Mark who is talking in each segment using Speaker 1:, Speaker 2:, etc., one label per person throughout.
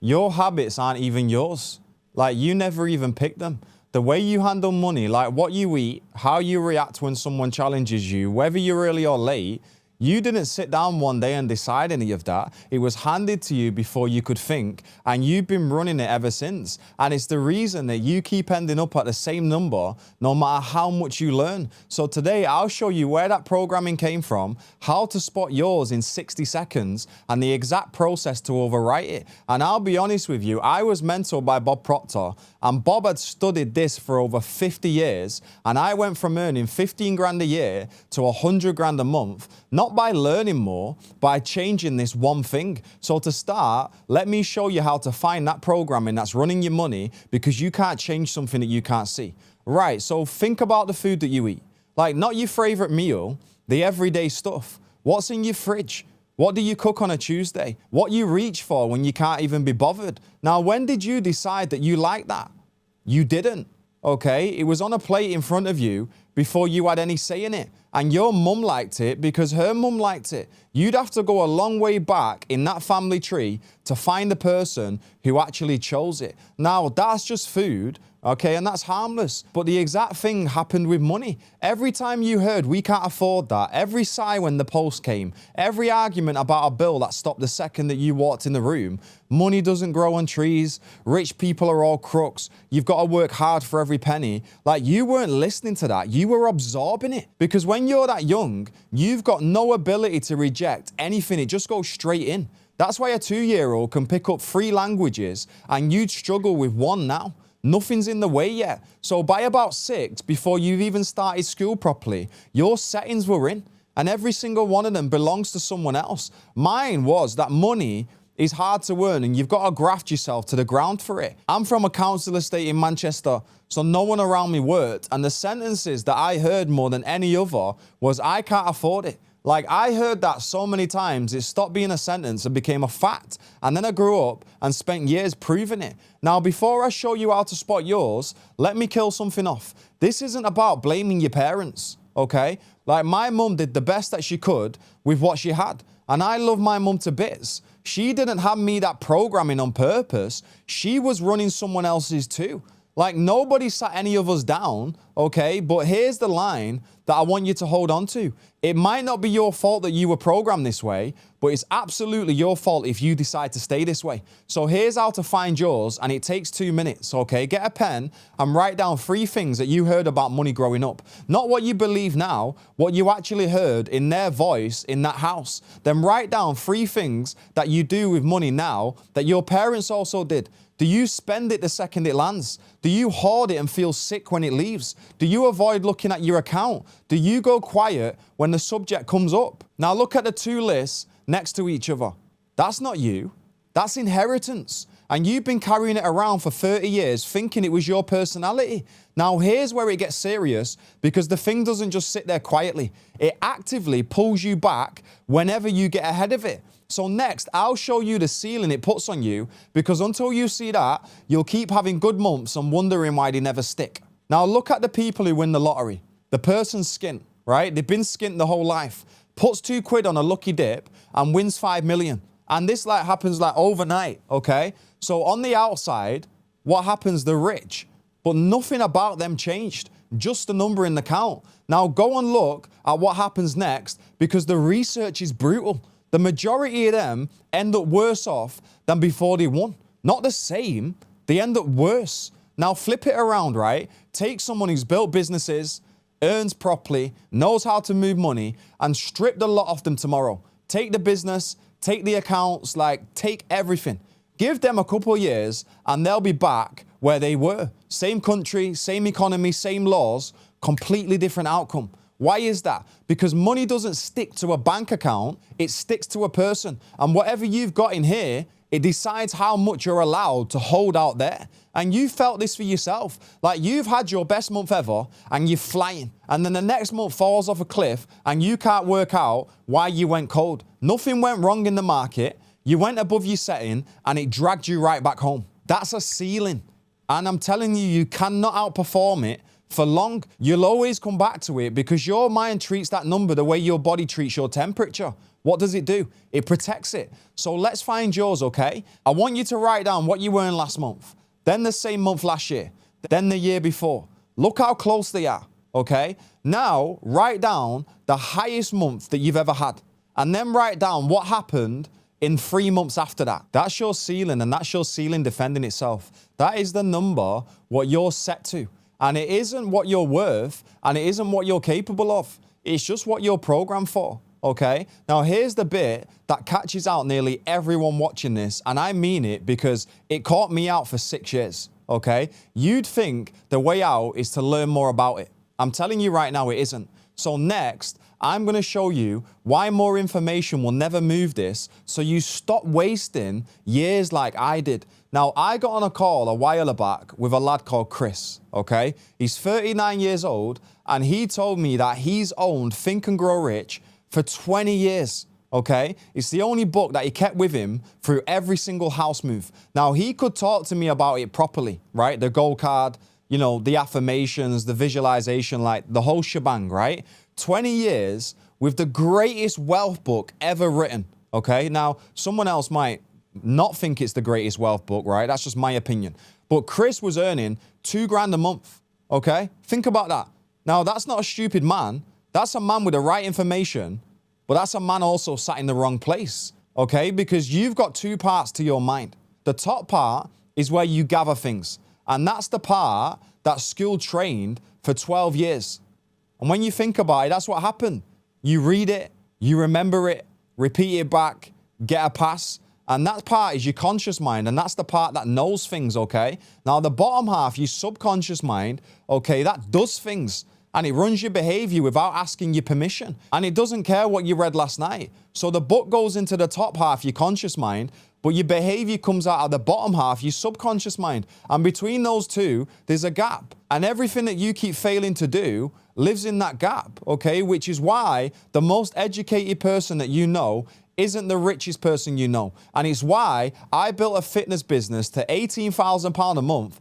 Speaker 1: Your habits aren't even yours. Like, you never even pick them. The way you handle money, like what you eat, how you react when someone challenges you, whether you're early or late, you didn't sit down one day and decide any of that. It was handed to you before you could think, and you've been running it ever since. And it's the reason that you keep ending up at the same number no matter how much you learn. So today I'll show you where that programming came from, how to spot yours in 60 seconds, and the exact process to overwrite it. And I'll be honest with you, I was mentored by Bob Proctor, and Bob had studied this for over 50 years, and I went from earning 15 grand a year to 100 grand a month, not by learning more, by changing this one thing. So to start, let me show you how to find that programming that's running your money, because you can't change something that you can't see. Right, so think about the food that you eat. Like, not your favorite meal, the everyday stuff. What's in your fridge? What do you cook on a Tuesday? What you reach for when you can't even be bothered? Now, when did you decide that you like that? You didn't, okay? It was on a plate in front of you before you had any say in it. And your mum liked it because her mum liked it. You'd have to go a long way back in that family tree to find the person who actually chose it. Now, that's just food, okay, and that's harmless. But the exact thing happened with money. Every time you heard, we can't afford that, every sigh when the post came, every argument about a bill that stopped the second that you walked in the room, money doesn't grow on trees, rich people are all crooks, you've got to work hard for every penny. Like, you weren't listening to that, you were absorbing it. Because when you're that young, you've got no ability to reject anything, it just goes straight in. That's why a 2-year-old can pick up 3 languages and you'd struggle with 1 now. Nothing's in the way yet. So by about 6, before you've even started school properly, your settings were in, and every single one of them belongs to someone else. Mine was that money is hard to earn and you've got to graft yourself to the ground for it. I'm from a council estate in Manchester, so no one around me worked, and the sentences that I heard more than any other was, I can't afford it. Like, I heard that so many times, it stopped being a sentence and became a fact. And then I grew up and spent years proving it. Now, before I show you how to spot yours, let me kill something off. This isn't about blaming your parents, okay? Like, my mum did the best that she could with what she had. And I love my mum to bits. She didn't have me that programming on purpose. She was running someone else's too. Like, nobody sat any of us down, okay? But here's the line that I want you to hold on to. It might not be your fault that you were programmed this way, but it's absolutely your fault if you decide to stay this way. So here's how to find yours, and it takes 2 minutes, okay? Get a pen and write down 3 things that you heard about money growing up. Not what you believe now, what you actually heard in their voice in that house. Then write down 3 things that you do with money now that your parents also did. Do you spend it the second it lands? Do you hoard it and feel sick when it leaves? Do you avoid looking at your account? Do you go quiet when the subject comes up? Now look at the 2 lists next to each other. That's not you. That's inheritance. And you've been carrying it around for 30 years thinking it was your personality. Now here's where it gets serious, because the thing doesn't just sit there quietly. It actively pulls you back whenever you get ahead of it. So next, I'll show you the ceiling it puts on you, because until you see that, you'll keep having good months and wondering why they never stick. Now look at the people who win the lottery. The person's skint, right? They've been skint the whole life. Puts 2 quid on a lucky dip and wins 5 million. And this happens overnight, okay? So on the outside, what happens? They're rich, but nothing about them changed. Just the number in the count. Now go and look at what happens next, because the research is brutal. The majority of them end up worse off than before they won. Not the same, they end up worse. Now flip it around, right? Take someone who's built businesses, earns properly, knows how to move money, and strip the lot off them tomorrow. Take the business, take the accounts, take everything. Give them a couple of years and they'll be back where they were. Same country, same economy, same laws, completely different outcome. Why is that? Because money doesn't stick to a bank account, it sticks to a person. And whatever you've got in here, it decides how much you're allowed to hold out there. And you felt this for yourself. Like, you've had your best month ever and you're flying. And then the next month falls off a cliff and you can't work out why you went cold. Nothing went wrong in the market. You went above your setting and it dragged you right back home. That's a ceiling. And I'm telling you, you cannot outperform it for long. You'll always come back to it because your mind treats that number the way your body treats your temperature. What does it do? It protects it. So let's find yours, okay? I want you to write down what you earned last month, then the same month last year, then the year before. Look how close they are, okay? Now, write down the highest month that you've ever had, and then write down what happened in 3 months after that. That's your ceiling, and that's your ceiling defending itself. That is the number what you're set to. And it isn't what you're worth, and it isn't what you're capable of. It's just what you're programmed for, okay? Now, here's the bit that catches out nearly everyone watching this, and I mean it because it caught me out for 6 years, okay? You'd think the way out is to learn more about it. I'm telling you right now, it isn't. So next, I'm going to show you why more information will never move this, so you stop wasting years like I did. Now, I got on a call a while back with a lad called Chris, okay? He's 39 years old, and he told me that he's owned Think and Grow Rich for 20 years, okay? It's the only book that he kept with him through every single house move. Now, he could talk to me about it properly, right? The gold card, you know, the affirmations, the visualization, like the whole shebang, right? 20 years with the greatest wealth book ever written, okay? Now, someone else might not think it's the greatest wealth book, right? That's just my opinion. But Chris was earning $2,000 a month, okay? Think about that. Now, that's not a stupid man. That's a man with the right information, but that's a man also sat in the wrong place, okay? Because you've got 2 parts to your mind. The top part is where you gather things, and that's the part that's school trained for 12 years. And when you think about it, that's what happened. You read it, you remember it, repeat it back, get a pass. And that part is your conscious mind, and that's the part that knows things, okay? Now, the bottom half, your subconscious mind, okay, that does things. And it runs your behavior without asking your permission. And it doesn't care what you read last night. So the book goes into the top half, your conscious mind, but your behavior comes out of the bottom half, your subconscious mind. And between those two, there's a gap. And everything that you keep failing to do lives in that gap, okay? Which is why the most educated person that you know isn't the richest person you know. And it's why I built a fitness business to £18,000 a month,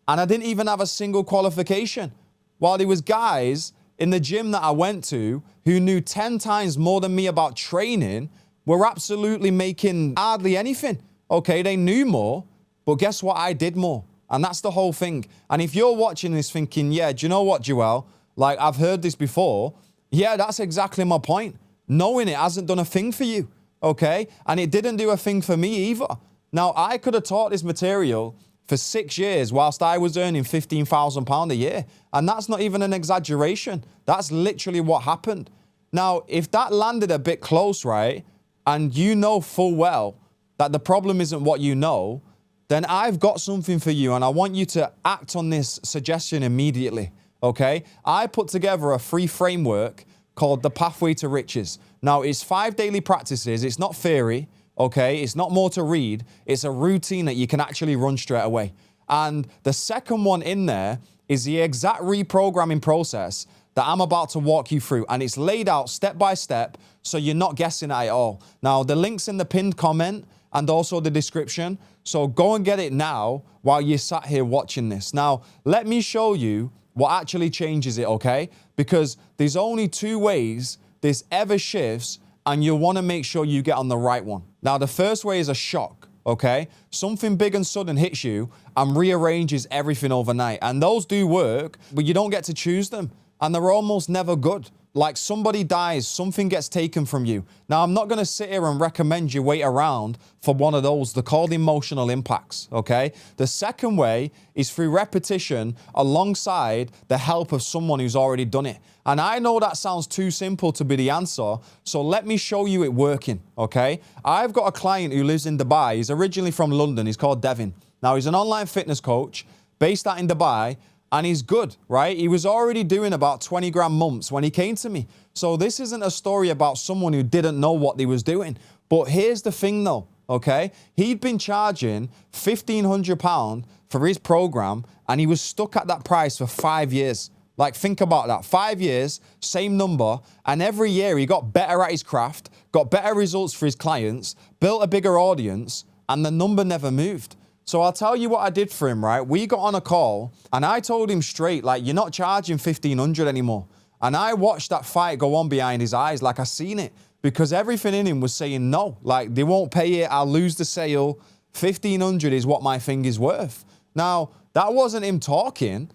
Speaker 1: and I didn't even have a single qualification. While there was guys in the gym that I went to who knew 10 times more than me about training, were absolutely making hardly anything. Okay, they knew more, but guess what? I did more. And that's the whole thing. And if you're watching this thinking, yeah, do you know what, Joel? Like, I've heard this before. Yeah, that's exactly my point. Knowing it hasn't done a thing for you, okay? And it didn't do a thing for me either. Now, I could have taught this material for 6 years whilst I was earning £15,000 a year. And that's not even an exaggeration. That's literally what happened. Now, if that landed a bit close, right, and you know full well that the problem isn't what you know, then I've got something for you, and I want you to act on this suggestion immediately, okay? I put together a free framework called The Pathway to Riches. Now, it's 5 daily practices. It's not theory, okay? It's not more to read. It's a routine that you can actually run straight away. And the second one in there is the exact reprogramming process that I'm about to walk you through. And it's laid out step by step, so you're not guessing at it all. Now, the link's in the pinned comment and also the description. So go and get it now while you're sat here watching this. Now, let me show you what actually changes it, okay? Because there's only 2 ways this ever shifts, and you'll want to make sure you get on the right one. Now, the first way is a shock, okay? Something big and sudden hits you and rearranges everything overnight. And those do work, but you don't get to choose them. And they're almost never good. Like, somebody dies, something gets taken from you. Now, I'm not going to sit here and recommend you wait around for one of those. They're called emotional impacts, okay? The second way is through repetition alongside the help of someone who's already done it. And I know that sounds too simple to be the answer, so let me show you it working, okay? I've got a client who lives in Dubai. He's originally from London. He's called Devin. Now, he's an online fitness coach based out in Dubai, and he's good, right? He was already doing about 20 grand months when he came to me. So this isn't a story about someone who didn't know what they was doing. But here's the thing though, okay? He'd been charging £1,500 for his program, and he was stuck at that price for 5 years. Like, think about that. 5 years, same number, and every year he got better at his craft, got better results for his clients, built a bigger audience, and the number never moved. So I'll tell you what I did for him, right? We got on a call and I told him straight, like, you're not charging 1,500 anymore. And I watched that fight go on behind his eyes, like I seen it, because everything in him was saying no, like they won't pay it, I'll lose the sale. 1,500 is what my thing is worth. Now, that wasn't him talking.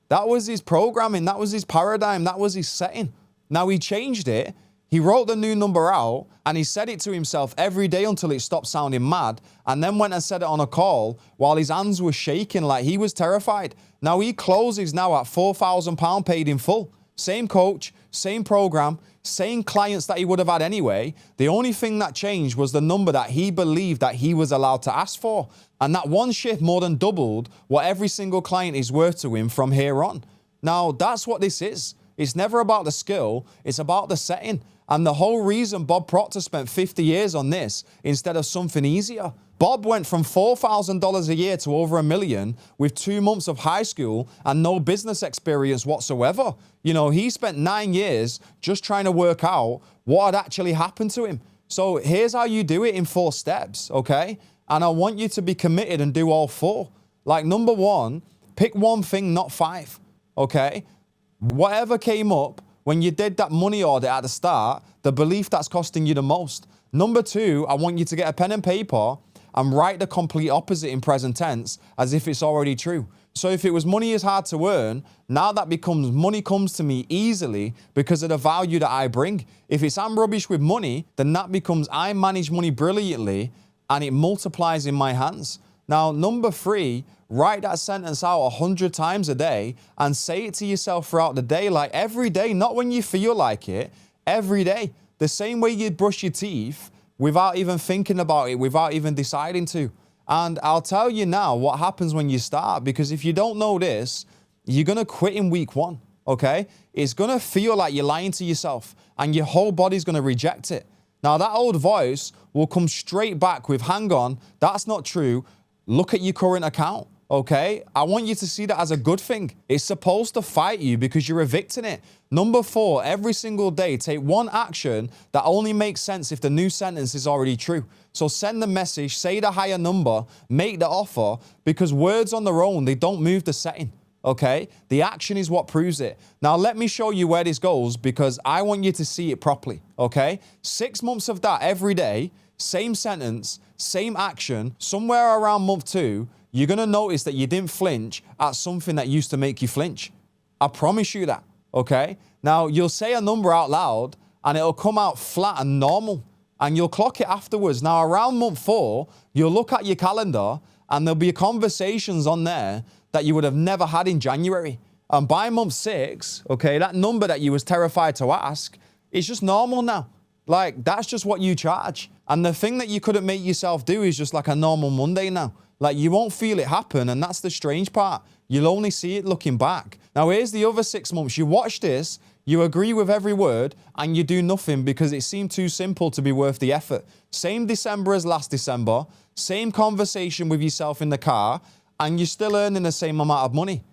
Speaker 1: That was his programming. That was his paradigm. That was his setting. Now he changed it. He wrote the new number out and he said it to himself every day until it stopped sounding mad, and then went and said it on a call while his hands were shaking like he was terrified. Now he closes now at £4,000 paid in full. Same coach, same program, same clients that he would have had anyway. The only thing that changed was the number that he believed that he was allowed to ask for. And that one shift more than doubled what every single client is worth to him from here on. Now, that's what this is. It's never about the skill, it's about the setting. And the whole reason Bob Proctor spent 50 years on this instead of something easier. Bob went from $4,000 a year to over $1 million with 2 months of high school and no business experience whatsoever. You know, he spent 9 years just trying to work out what had actually happened to him. So here's how you do it in 4 steps, okay? And I want you to be committed and do all 4. Like, number 1, pick one thing, not 5, okay? Whatever came up when you did that money audit at the start, the belief that's costing you the most. Number 2, I want you to get a pen and paper and write the complete opposite in present tense as if it's already true. So if it was money is hard to earn, now that becomes money comes to me easily because of the value that I bring. If it's I'm rubbish with money, then that becomes I manage money brilliantly and it multiplies in my hands. Now, number 3, write that sentence out 100 times a day and say it to yourself throughout the day, like every day, not when you feel like it, every day. The same way you'd brush your teeth without even thinking about it, without even deciding to. And I'll tell you now what happens when you start, because if you don't know this, you're going to quit in week 1, okay? It's going to feel like you're lying to yourself and your whole body's going to reject it. Now, that old voice will come straight back with, hang on, that's not true. Look at your current account, okay? I want you to see that as a good thing. It's supposed to fight you because you're evicting it. Number 4, every single day, take one action that only makes sense if the new sentence is already true. So send the message, say the higher number, make the offer, because words on their own, they don't move the setting, okay? The action is what proves it. Now, let me show you where this goes because I want you to see it properly, okay? 6 months of that every day, same sentence, same action, somewhere around month 2, you're going to notice that you didn't flinch at something that used to make you flinch. I promise you that, okay? Now, you'll say a number out loud and it'll come out flat and normal and you'll clock it afterwards. Now, around month 4, you'll look at your calendar and there'll be conversations on there that you would have never had in January. And by month 6, okay, that number that you was terrified to ask is just normal now. Like, that's just what you charge. And the thing that you couldn't make yourself do is just like a normal Monday now. Like, you won't feel it happen, and that's the strange part. You'll only see it looking back. Now, here's the other 6 months. You watch this, you agree with every word, and you do nothing because it seemed too simple to be worth the effort. Same December as last December, same conversation with yourself in the car, and you're still earning the same amount of money.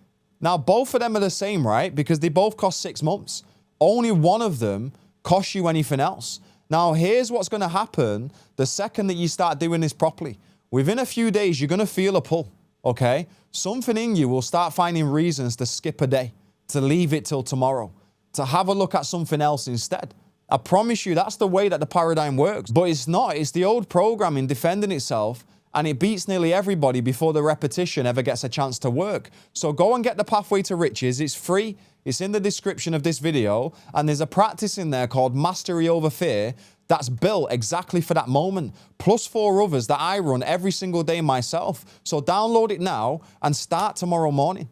Speaker 1: Now, both of them are the same, right? Because they both cost 6 months. Only one of them costs you anything else. Now, here's what's going to happen the second that you start doing this properly. Within a few days, you're going to feel a pull, okay? Something in you will start finding reasons to skip a day, to leave it till tomorrow, to have a look at something else instead. I promise you, that's the way that the paradigm works. But it's not. It's the old programming defending itself, and it beats nearly everybody before the repetition ever gets a chance to work. So go and get the Pathway to Riches. It's free. It's in the description of this video, and there's a practice in there called Mastery Over Fear that's built exactly for that moment, plus 4 others that I run every single day myself. So download it now and start tomorrow morning.